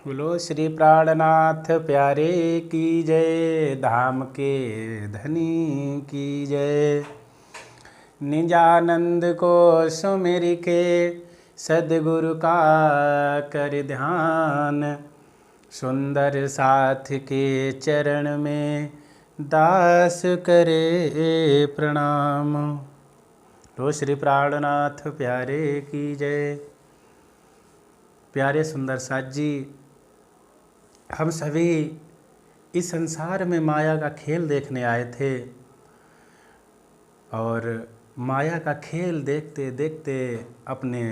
बोलो श्री प्राणनाथ प्यारे की जय, धाम के धनी की जय। निजानंद को सुमिर के, सद्गुरु का कर ध्यान। सुंदर साथ के चरण में, दास करे प्रणाम। तो श्री प्राणनाथ प्यारे की जय। प्यारे सुंदर साथ जी, हम सभी इस संसार में माया का खेल देखने आए थे और माया का खेल देखते देखते अपने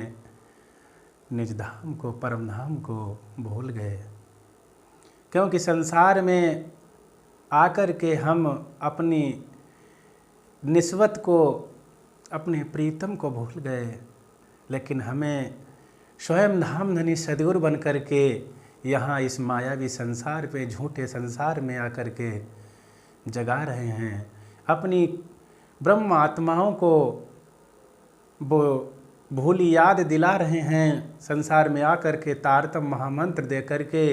निज धाम को, परम धाम को भूल गए। क्योंकि संसार में आकर के हम अपनी निस्वत को, अपने प्रीतम को भूल गए। लेकिन हमें स्वयं धाम धनी सद्गुरु बन कर के यहाँ इस मायावी संसार पे, झूठे संसार में आकर के जगा रहे हैं। अपनी ब्रह्म आत्माओं को वो भूली याद दिला रहे हैं। संसार में आकर के तारतम महामंत्र दे करके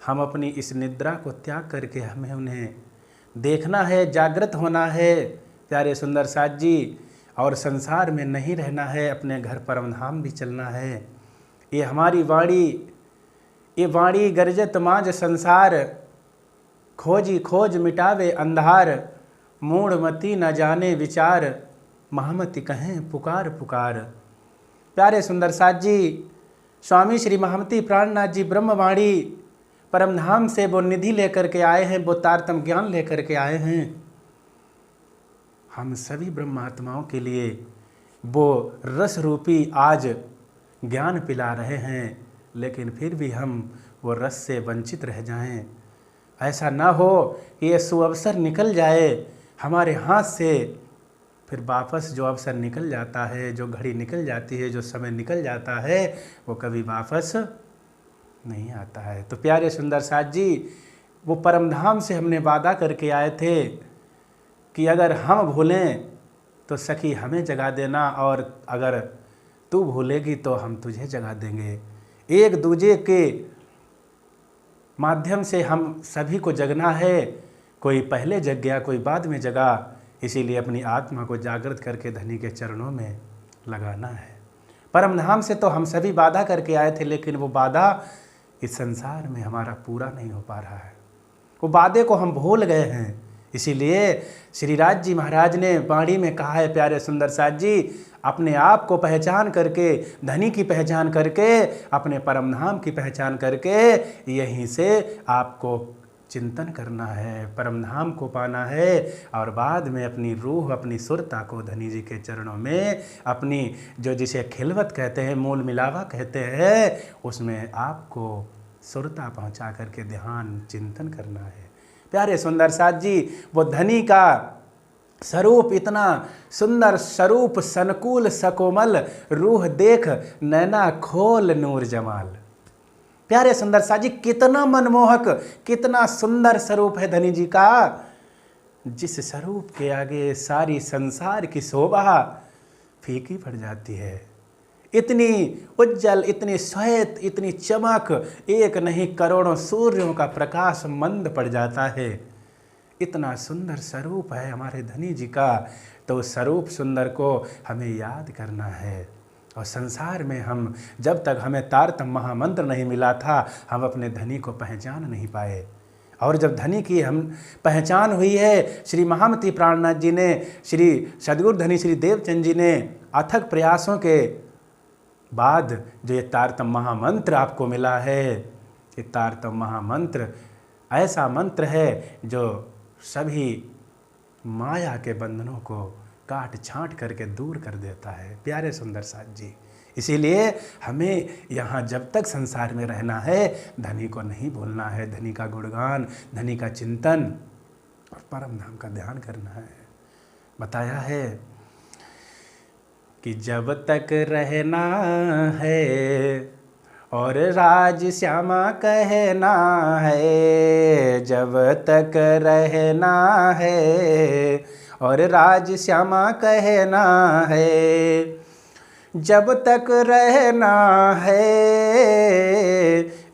हम अपनी इस निद्रा को त्याग करके हमें उन्हें देखना है, जागृत होना है प्यारे सुंदर साथ जी। और संसार में नहीं रहना है, अपने घर परम धाम भी चलना है। ये हमारी वाणी, ये वाणी गरजत माज संसार, खोजी खोज मिटावे अंधार। मूढ़मति न जाने विचार, महामति कहें पुकार पुकार। प्यारे सुंदर साथ जी, स्वामी श्री महामति प्राणनाथ जी ब्रह्मवाणी परम धाम से वो निधि लेकर के आए हैं, वो तारतम ज्ञान लेकर के आए हैं। हम सभी ब्रह्मात्माओं के लिए वो रस रूपी आज ज्ञान पिला रहे हैं, लेकिन फिर भी हम वो रस से वंचित रह जाएं। ऐसा ना हो कि ये सुअवसर निकल जाए हमारे हाथ से, फिर वापस जो अवसर निकल जाता है, जो घड़ी निकल जाती है, जो समय निकल जाता है, वो कभी वापस नहीं आता है। तो प्यारे सुंदर साथ जी, वो परम धाम से हमने वादा करके आए थे कि अगर हम भूलें तो सखी हमें जगा देना, और अगर तू भूलेगी तो हम तुझे जगा देंगे। एक दूजे के माध्यम से हम सभी को जगना है। कोई पहले जग गया, कोई बाद में जगा। इसीलिए अपनी आत्मा को जागृत करके धनी के चरणों में लगाना है। परम धाम से तो हम सभी वादा करके आए थे, लेकिन वो वादा इस संसार में हमारा पूरा नहीं हो पा रहा है। वो वादे को हम भूल गए हैं। इसीलिए श्री राज जी महाराज ने वाणी में कहा है प्यारे सुंदर साथ जी, अपने आप को पहचान करके, धनी की पहचान करके, अपने परम धाम की पहचान करके, यहीं से आपको चिंतन करना है, परम धाम को पाना है। और बाद में अपनी रूह, अपनी सुरता को धनी जी के चरणों में, अपनी जो जिसे खिलवत कहते हैं, मूल मिलावा कहते हैं, उसमें आपको सुरता पहुंचा करके ध्यान चिंतन करना है। प्यारे सुंदर साथ जी, वो धनी का स्वरूप इतना सुंदर, स्वरूप सनकुल सकोमल, रूह देख नैना खोल नूर जमाल। प्यारे सुंदर साथ जी, कितना मनमोहक, कितना सुंदर स्वरूप है धनी जी का, जिस स्वरूप के आगे सारी संसार की शोभा फीकी पड़ जाती है। इतनी उज्जवल, इतनी श्वेत, इतनी चमक, एक नहीं करोड़ों सूर्यों का प्रकाश मंद पड़ जाता है। इतना सुंदर स्वरूप है हमारे धनी जी का। तो उस स्वरूप सुंदर को हमें याद करना है। और संसार में हम, जब तक हमें तारतम महामंत्र नहीं मिला था, हम अपने धनी को पहचान नहीं पाए। और जब धनी की हम पहचान हुई है, श्री महामति प्राणनाथ जी ने, श्री सद्गुरु धनी श्री देवचंद जी ने अथक प्रयासों के बाद जो ये तारतम महामंत्र आपको मिला है, ये तारतम महामंत्र ऐसा मंत्र है जो सभी माया के बंधनों को काट छांट करके दूर कर देता है। प्यारे सुंदर साथ जी, इसीलिए हमें यहाँ जब तक संसार में रहना है, धनी को नहीं भूलना है। धनी का गुणगान, धनी का चिंतन और परम धाम का ध्यान करना है। बताया है कि जब तक रहना है और राज श्यामा कहना है, जब तक रहना है और राज श्यामा कहना है, जब तक रहना है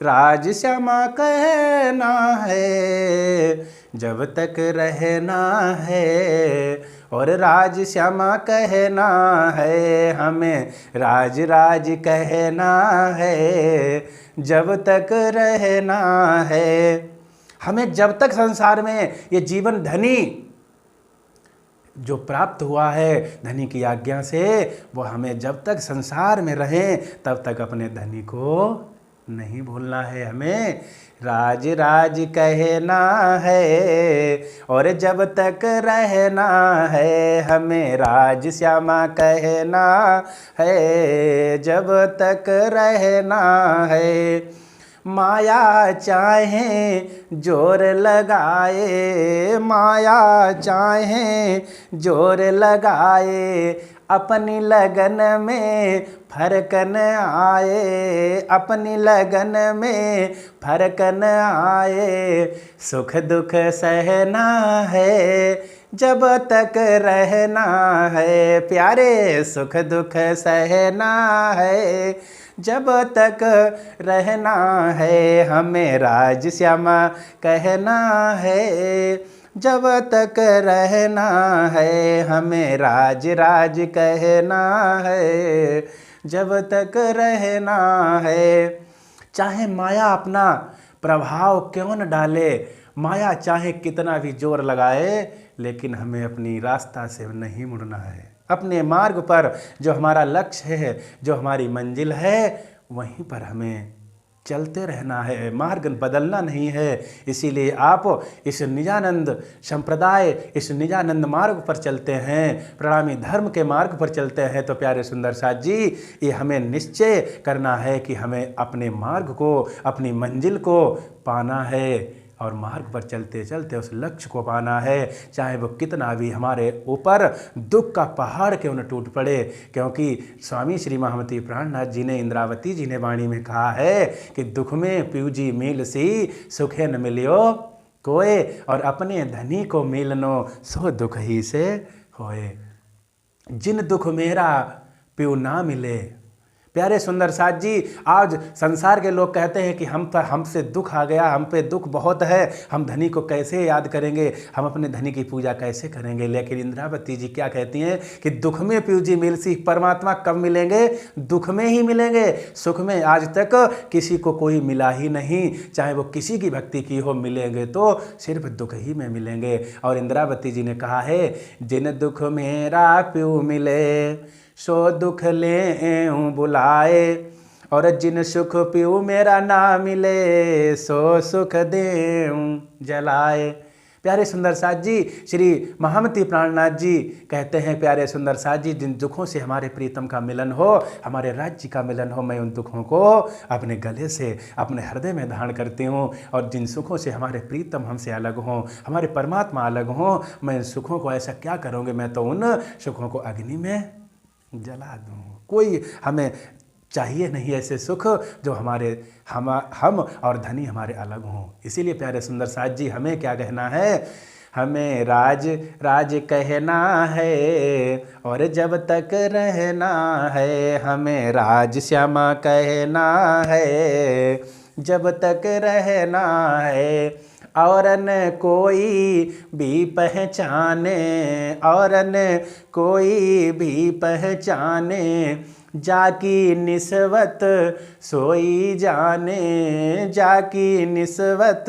राज श्यामा कहना है, जब तक रहना है। और राज श्यामा कहना है, हमें राज राज कहना है, जब तक रहना है। हमें जब तक संसार में ये जीवन धनी जो प्राप्त हुआ है धनी की आज्ञा से, वो हमें जब तक संसार में रहें तब तक अपने धनी को नहीं भूलना है। हमें राज राज कहना है, और जब तक रहना है, हमें राज श्यामा कहना है, जब तक रहना है। माया चाहे जोर लगाए, माया चाहे जोर लगाए, अपनी लगन में फर्क न आए, अपनी लगन में फर्क न आए। सुख दुख सहना है, जब तक रहना है। प्यारे, सुख दुख सहना है, जब तक रहना है। हमें राज श्यामा कहना है, जब तक रहना है। हमें राज राज कहना है, जब तक रहना है। चाहे माया अपना प्रभाव क्यों न डाले, माया चाहे कितना भी जोर लगाए, लेकिन हमें अपनी रास्ता से नहीं मुड़ना है। अपने मार्ग पर जो हमारा लक्ष्य है, जो हमारी मंजिल है, वहीं पर हमें चलते रहना है, मार्ग बदलना नहीं है। इसीलिए आप इस निजानंद संप्रदाय, इस निजानंद मार्ग पर चलते हैं, प्रणामी धर्म के मार्ग पर चलते हैं, तो प्यारे सुंदर साथ जी, ये हमें निश्चय करना है कि हमें अपने मार्ग को, अपनी मंजिल को पाना है, और मार्ग पर चलते चलते उस लक्ष्य को पाना है, चाहे वो कितना भी हमारे ऊपर दुख का पहाड़ क्यों न टूट पड़े। क्योंकि स्वामी श्री महामती प्राणनाथ जी ने, इंद्रावती जी ने वाणी में कहा है कि दुख में प्यूजी मील सी, सुखे न मिलियो कोय, और अपने धनी को मिलनो सो दुख ही से होए। जिन दुख मेरा प्यू ना मिले। प्यारे सुंदर साथ जी, आज संसार के लोग कहते हैं कि हमसे दुख आ गया, हम पे दुख बहुत है, हम धनी को कैसे याद करेंगे, हम अपने धनी की पूजा कैसे करेंगे। लेकिन इंद्रावती जी क्या कहती हैं कि दुख में प्यूजी मिलसी, परमात्मा कब मिलेंगे? दुख में ही मिलेंगे। सुख में आज तक किसी को कोई मिला ही नहीं, चाहे वो किसी की भक्ति की हो, मिलेंगे तो सिर्फ दुख ही में मिलेंगे। और इंद्रावती जी ने कहा है, जिन दुख मेरा प्यू मिले, सो दुख ले बुलाए, और जिन सुख प्यू मेरा ना मिले, सो सुख देऊं जलाए। प्यारे सुंदर साथ जी, श्री महामती प्राणनाथ जी कहते हैं, प्यारे सुंदर साथ जी, जिन दुखों से हमारे प्रीतम का मिलन हो, हमारे राज्य का मिलन हो, मैं उन दुखों को अपने गले से, अपने हृदय में धारण करती हूँ। और जिन सुखों से हमारे प्रीतम हमसे अलग हों, हमारे परमात्मा अलग हों, मैं इन सुखों को ऐसा क्या करूँगी, मैं तो उन सुखों को अग्नि में जला दूँ। कोई हमें चाहिए नहीं ऐसे सुख जो हम और धनी हमारे अलग हों। इसीलिए प्यारे सुंदर साथ जी, हमें क्या कहना है? हमें राज राज कहना है, और जब तक रहना है। हमें राज श्यामा कहना है, जब तक रहना है। और न कोई भी पहचाने, और न कोई भी पहचाने, जाकी निस्बत सोई जाने, जाकी निस्बत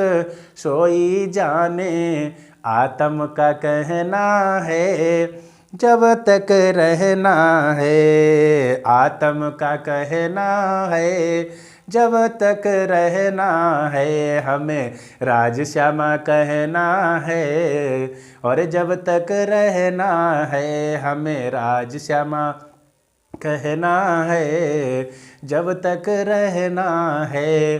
सोई जाने। आत्म का कहना है, जब तक रहना है। आत्म का कहना है, जब तक रहना है। हमें राज श्यामा कहना है, और जब तक रहना है। हमें राज श्यामा कहना है, जब तक रहना है।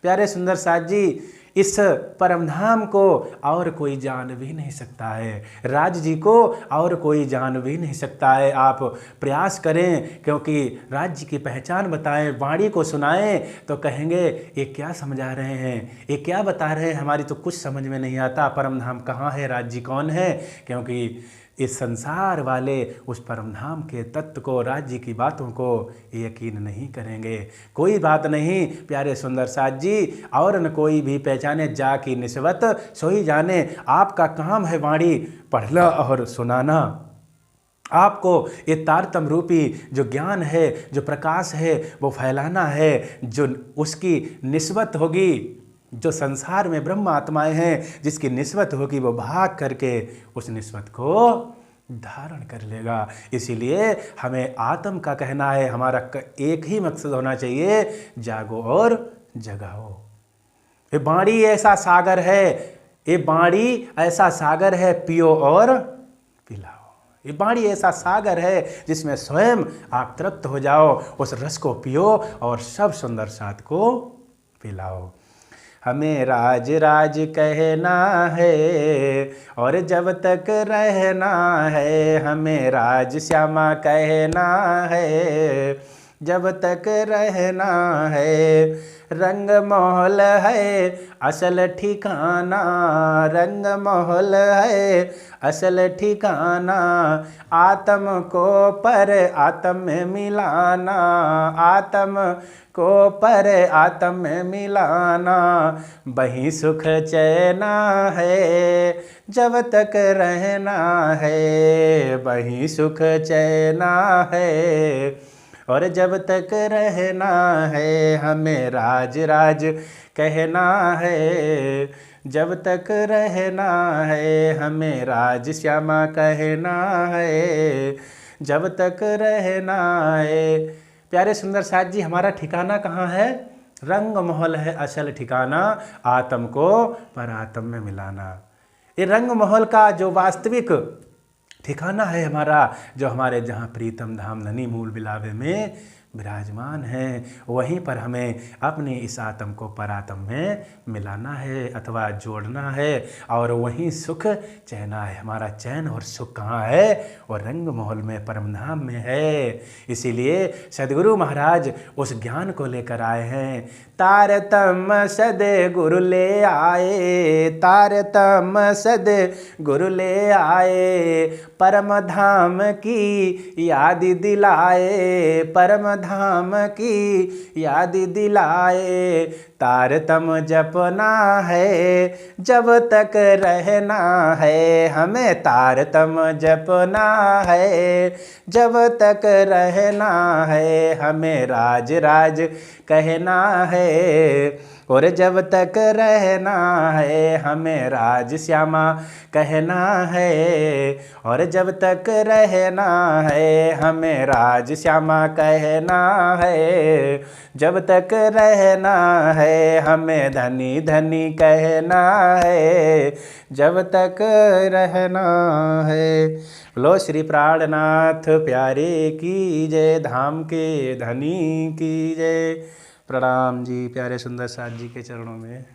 प्यारे सुंदर साथ जी, इस परमधाम को और कोई जान भी नहीं सकता है, राज जी को और कोई जान भी नहीं सकता है। आप प्रयास करें, क्योंकि राज्य की पहचान बताएं, वाणी को सुनाएं, तो कहेंगे ये क्या समझा रहे हैं, ये क्या बता रहे हैं, हमारी तो कुछ समझ में नहीं आता। परमधाम कहाँ है, राज्य कौन है? क्योंकि इस संसार वाले उस परमधाम के तत्व को, राज्य की बातों को यकीन नहीं करेंगे। कोई बात नहीं प्यारे सुंदर साथ जी, और न कोई भी पहचाने जा की निस्बत सोई जाने। आपका काम है वाणी पढ़ना और सुनाना। आपको ये तारतम रूपी जो ज्ञान है, जो प्रकाश है, वो फैलाना है। जो उसकी निस्बत होगी, जो संसार में ब्रह्म आत्माएं हैं, जिसकी निस्बत होगी, वो भाग करके उस निस्बत को धारण कर लेगा। इसीलिए हमें आत्म का कहना है, हमारा एक ही मकसद होना चाहिए, जागो और जगाओ। ये बाणी ऐसा सागर है, ये बाणी ऐसा सागर है, पियो और पिलाओ। ये बाणी ऐसा सागर है जिसमें स्वयं आप तृप्त हो जाओ, उस रस को पियो और सब सुंदर साथ को पिलाओ। हमें राज राज कहना है और जब तक रहना है, हमें राज श्यामा कहना है जब तक रहना है। रंग महल है असल ठिकाना, रंग महल है असल ठिकाना। आत्म को पर आत्म में मिलाना, आत्म को पर आत्म में मिलाना। वही सुख चैना है जब तक रहना है, वही सुख चैना है और जब तक रहना है। हमें राज राज कहना है जब तक रहना है, हमें राज श्यामा कहना है जब तक रहना है। प्यारे सुंदर साथ जी, हमारा ठिकाना कहाँ है? रंग महल है असल ठिकाना, आत्म को परात्म में मिलाना। ये रंग महल का जो वास्तविक ठिकाना है हमारा, जो हमारे जहाँ प्रीतम धाम ननी मूल बिलावे में विराजमान है, वहीं पर हमें अपने इस आत्म को परात्म में मिलाना है अथवा जोड़ना है और वहीं सुख चैना है। हमारा चैन और सुख कहाँ है? और रंग महल में, परमधाम में है। इसीलिए सदगुरु महाराज उस ज्ञान को लेकर आए हैं। तारतम सद गुरु ले आए, तारतम सद गुरु ले आए। परम धाम की याद दिलाए, परम धाम की याद दिलाए। तारतम जपना है जब तक रहना है, हमें तारतम जपना है जब तक रहना है। हमें राज राज कहना है और जब तक रहना है, हमें राज श्यामा कहना है और जब तक रहना है, हमें राज श्यामा कहना है। जब तक रहना है, हमें धनी धनी कहना है जब तक रहना है। लो श्री प्राणनाथ प्यारे की जय, धाम के धनी की जय। प्रणाम जी प्यारे सुंदर साथ जी के चरणों में।